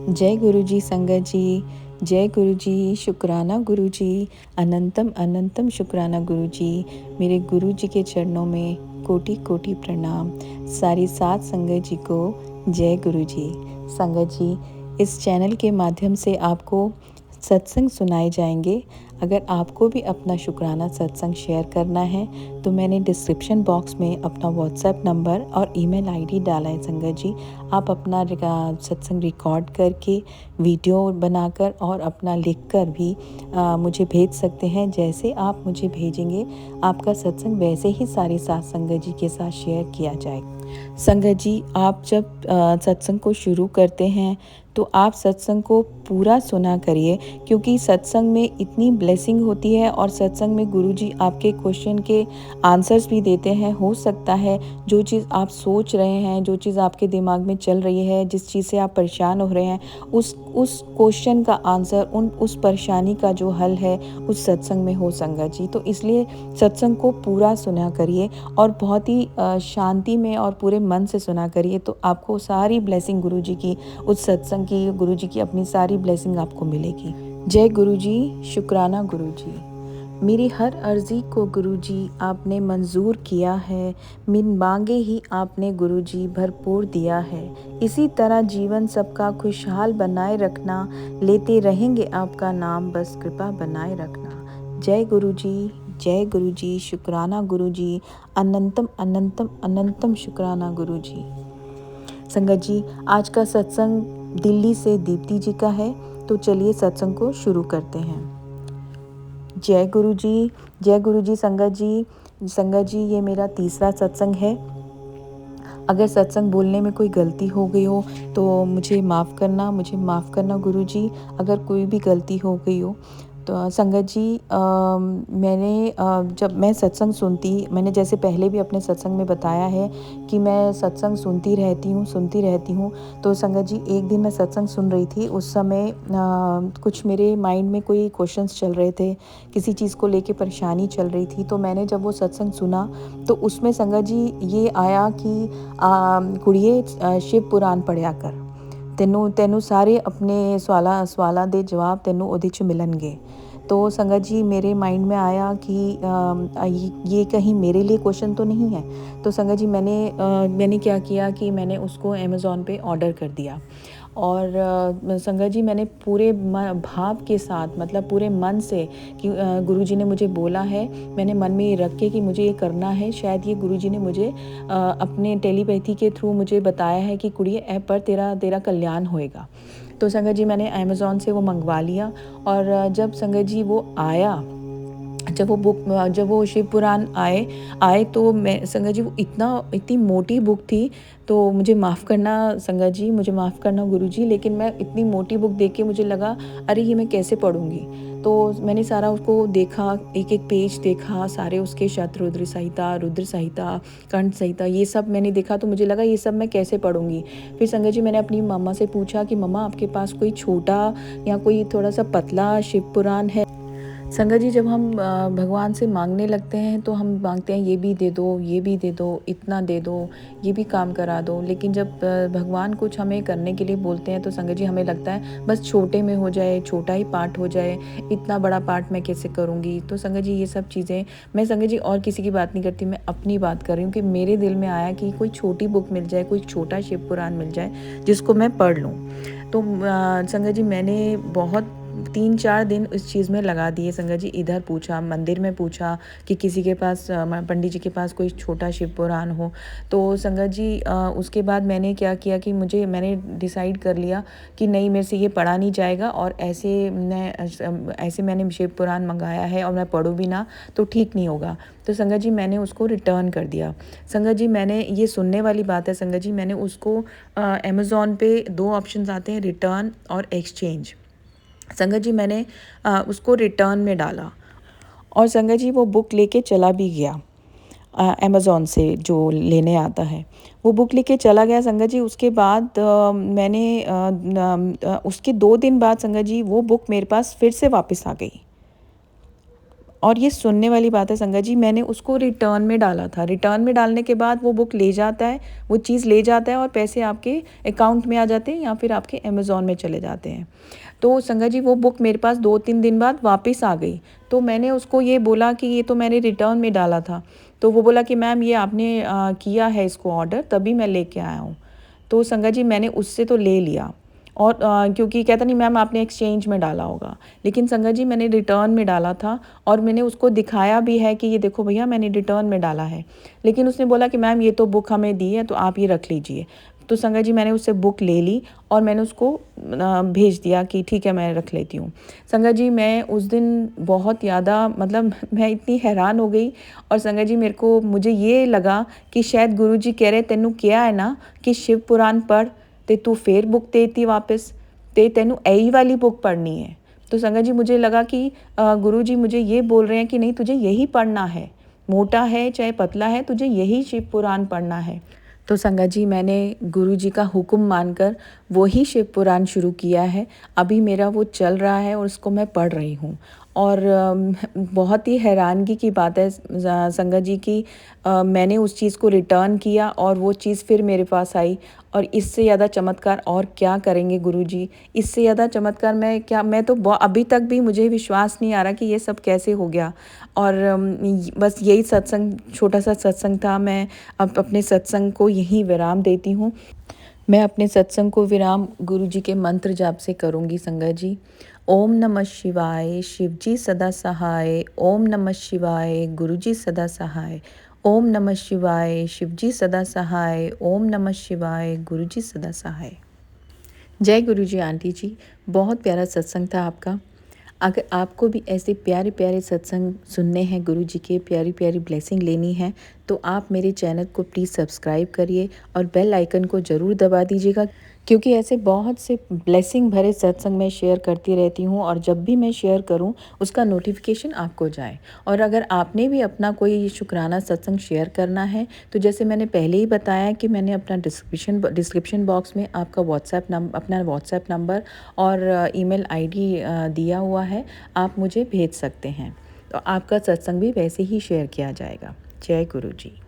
जय गुरु जी संगत जी, जय गुरु जी, शुक्राना गुरु जी, अनंतम अनंतम शुक्राना गुरु जी। मेरे गुरु जी के चरणों में कोटि कोटि प्रणाम। सारी सात संगत जी को जय गुरु जी। संगत जी, इस चैनल के माध्यम से आपको सत्संग सुनाए जाएंगे। अगर आपको भी अपना शुक्राना सत्संग शेयर करना है तो मैंने डिस्क्रिप्शन बॉक्स में अपना व्हाट्सएप नंबर और ईमेल आईडी डाला है संगत जी। आप अपना सत्संग रिकॉर्ड करके वीडियो बनाकर और अपना लिखकर भी मुझे भेज सकते हैं। जैसे आप मुझे भेजेंगे आपका सत्संग वैसे ही सारी सात संगत जी के साथ शेयर किया जाएगा। संगत जी, आप जब सत्संग को शुरू करते हैं तो आप सत्संग को पूरा सुना करिए, क्योंकि सत्संग में इतनी ब्लेसिंग होती है और सत्संग में गुरुजी आपके क्वेश्चन के आंसर्स भी देते हैं। हो सकता है जो चीज़ आप सोच रहे हैं, जो चीज़ आपके दिमाग में चल रही है, जिस चीज़ से आप परेशान हो रहे हैं, उस क्वेश्चन का आंसर, उस परेशानी का जो हल है उस सत्संग में हो संगत जी। तो इसलिए सत्संग को पूरा सुना करिए और बहुत ही शांति में और पूरे मन से सुना करिए, तो आपको सारी ब्लेसिंग गुरुजी की, उस सत्संग की, गुरुजी की अपनी सारी ब्लेसिंग आपको मिलेगी। जय गुरुजी, शुक्राना गुरुजी। मेरी हर अर्जी को गुरुजी आपने मंजूर किया है, बिन मांगे ही आपने गुरुजी भरपूर दिया है। इसी तरह जीवन सबका खुशहाल बनाए रखना, लेते रहेंगे आपका नाम, बस कृपा बनाए रखना। जय गुरुजी, जय गुरुजी, शुक्राना गुरुजी, अनंतम अनंतम अनंतम शुक्राना गुरुजी। संगत जी, आज का सत्संग दिल्ली से दीप्ति जी का है, तो चलिए सत्संग को शुरू करते हैं। जय गुरु जी, जय गुरु जी। संगत जी, ये मेरा तीसरा सत्संग है। अगर सत्संग बोलने में कोई गलती हो गई हो तो मुझे माफ़ करना गुरु जी, अगर कोई भी गलती हो गई हो तो। संगत जी, मैंने जब मैं सत्संग मैंने जैसे पहले भी अपने सत्संग में बताया है कि मैं सत्संग सुनती रहती हूँ। तो संगत जी, एक दिन मैं सत्संग सुन रही थी, उस समय कुछ मेरे माइंड में कोई क्वेश्चंस चल रहे थे, किसी चीज़ को लेके परेशानी चल रही थी। तो मैंने जब वो सत्संग सुना तो उसमें संगत जी ये आया कि कुड़िए शिव पुराण पढ़िया कर, तेनू सारे अपने सवालों ਦੇ जवाब तेनू ਉਹਦੇ 'ਚ मिलणगे। तो संगत जी, मेरे माइंड में आया कि ये कहीं मेरे लिए क्वेश्चन तो नहीं है। तो संगत जी, मैंने क्या किया कि मैंने उसको अमेज़ॉन पे ऑर्डर कर दिया। और संगत जी, मैंने पूरे भाव के साथ, मतलब पूरे मन से, कि गुरुजी ने मुझे बोला है, मैंने मन में ये रख के कि मुझे ये करना है। शायद ये गुरुजी ने मुझे अपने टेलीपैथी के थ्रू मुझे बताया है कि कुड़िए ऐप पर तेरा कल्याण होएगा। तो संगत जी, मैंने अमेज़ॉन से वो मंगवा लिया। और जब संगत जी वो आया, जब वो शिव पुराण आए तो मैं, संगत जी, वो इतनी मोटी बुक थी। तो मुझे माफ़ करना संगत जी, मुझे माफ़ करना गुरुजी, लेकिन मैं इतनी मोटी बुक देख के मुझे लगा, अरे ये मैं कैसे पढ़ूँगी। तो मैंने सारा उसको देखा, एक एक पेज देखा, सारे उसके शतरुद्र संहिता, रुद्र संहिता, कंठ संहिता, ये सब मैंने देखा। तो मुझे लगा ये सब मैं कैसे पढ़ूँगी। फिर संगत जी, मैंने अपनी मम्मा से पूछा कि मम्मा, आपके पास कोई छोटा या कोई थोड़ा सा पतला शिव पुराण है। संगत जी, जब हम भगवान से मांगने लगते हैं तो हम मांगते हैं ये भी दे दो, ये भी दे दो, इतना दे दो, ये भी काम करा दो। लेकिन जब भगवान कुछ हमें करने के लिए बोलते हैं तो संगत जी, हमें लगता है बस छोटे में हो जाए, छोटा ही पार्ट हो जाए, इतना बड़ा पार्ट मैं कैसे करूँगी। तो संगत जी, ये सब चीज़ें, मैं संगत जी और किसी की बात नहीं करती, मैं अपनी बात कर रही हूँ कि मेरे दिल में आया कि कोई छोटी बुक मिल जाए, कोई छोटा शिव पुराण मिल जाए जिसको मैं पढ़ लूँ। तो संगत जी, मैंने बहुत 3-4 दिन इस चीज़ में लगा दिए संगत जी। इधर पूछा, मंदिर में पूछा कि किसी के पास, पंडित जी के पास कोई छोटा शिव पुराण हो। तो संगत जी, उसके बाद मैंने क्या किया कि मैंने डिसाइड कर लिया कि नहीं, मेरे से ये पढ़ा नहीं जाएगा, और ऐसे मैंने शिव पुराण मंगाया है और मैं पढ़ूँ भी ना तो ठीक नहीं होगा। तो संगत जी, मैंने उसको रिटर्न कर दिया। संगत जी, मैंने ये सुनने वाली बात है संगत जी, मैंने उसको अमेज़ॉन पे 2 ऑप्शंस आते हैं, रिटर्न और एक्सचेंज। संगत जी, मैंने उसको रिटर्न में डाला और संगत जी वो बुक लेके चला भी गया। अमेज़ॉन से जो लेने आता है वो बुक लेके चला गया संगत जी। उसके बाद उसके 2 दिन बाद संगत जी वो बुक मेरे पास फिर से वापस आ गई। और ये सुनने वाली बात है संगत जी, मैंने उसको रिटर्न में डाला था। रिटर्न में डालने के बाद वो बुक ले जाता है, वो चीज़ ले जाता है और पैसे आपके अकाउंट में आ जाते हैं या फिर आपके अमेज़न में चले जाते हैं। तो संगत जी वो बुक मेरे पास 2-3 दिन बाद वापस आ गई। तो मैंने उसको ये बोला कि ये तो मैंने रिटर्न में डाला था। तो वो बोला कि मैम ये आपने किया है इसको ऑर्डर, तभी मैं लेके आया हूँ। तो संगत जी मैंने उससे तो ले लिया और क्योंकि कहता नहीं मैम आपने एक्सचेंज में डाला होगा, लेकिन संगत जी मैंने रिटर्न में डाला था और मैंने उसको दिखाया भी है कि ये देखो भैया मैंने रिटर्न में डाला है। लेकिन उसने बोला कि मैम ये तो बुक हमें दी है तो आप ये रख लीजिए। तो संगत जी मैंने उससे बुक ले ली और मैंने उसको भेज दिया कि ठीक है मैं रख लेती हूँ। संगत जी मैं उस दिन बहुत ज़्यादा मतलब मैं इतनी हैरान हो गई और संगत जी मुझे ये लगा कि शायद गुरुजी कह रहे तेनू क्या है ना कि शिव पुराण पढ़ ते तू फिर बुक देती वापस ते तेनू यही वाली बुक पढ़नी है। तो संगत जी मुझे लगा कि गुरुजी मुझे ये बोल रहे हैं कि नहीं तुझे यही पढ़ना है, मोटा है चाहे पतला है तुझे यही शिव पुराण पढ़ना है। तो संगत जी मैंने गुरुजी का हुक्म मानकर वही शिव पुराण शुरू किया है। अभी मेरा वो चल रहा है और उसको मैं पढ़ रही हूँ और बहुत ही हैरानगी की बात है संगत जी की मैंने उस चीज़ को रिटर्न किया और वो चीज़ फिर मेरे पास आई और इससे ज़्यादा चमत्कार और क्या करेंगे गुरुजी। इससे ज़्यादा चमत्कार मैं तो अभी तक भी मुझे विश्वास नहीं आ रहा कि ये सब कैसे हो गया। और बस यही सत्संग छोटा सा सत्संग था। मैं अब अपने सत्संग को यहीं विराम देती हूँ। मैं अपने सत्संग को विराम गुरुजी के मंत्र जाप से करूँगी संगत जी। ओम नमः शिवाय, शिवजी सदा सहाय। ओम नमः शिवाय, गुरुजी सदा सहाय। ओम नमः शिवाय, शिवजी सदा सहाय। ओम नमः शिवाय, गुरुजी सदा सहाय। जय गुरुजी आंटी जी, बहुत प्यारा सत्संग था आपका। अगर आपको भी ऐसे प्यारे प्यारे सत्संग सुनने हैं, गुरुजी के प्यारी प्यारी ब्लेसिंग लेनी है, तो आप मेरे चैनल को प्लीज़ सब्सक्राइब करिए और बेल आइकन को ज़रूर दबा दीजिएगा, क्योंकि ऐसे बहुत से ब्लेसिंग भरे सत्संग मैं शेयर करती रहती हूँ और जब भी मैं शेयर करूँ उसका नोटिफिकेशन आपको जाए। और अगर आपने भी अपना कोई शुक्राना सत्संग शेयर करना है तो जैसे मैंने पहले ही बताया कि मैंने अपना डिस्क्रिप्शन बॉक्स में आपका अपना व्हाट्सएप नंबर और ईमेल आईडी दिया हुआ है, आप मुझे भेज सकते हैं। तो आपका सत्संग भी वैसे ही शेयर किया जाएगा। जय गुरु जी।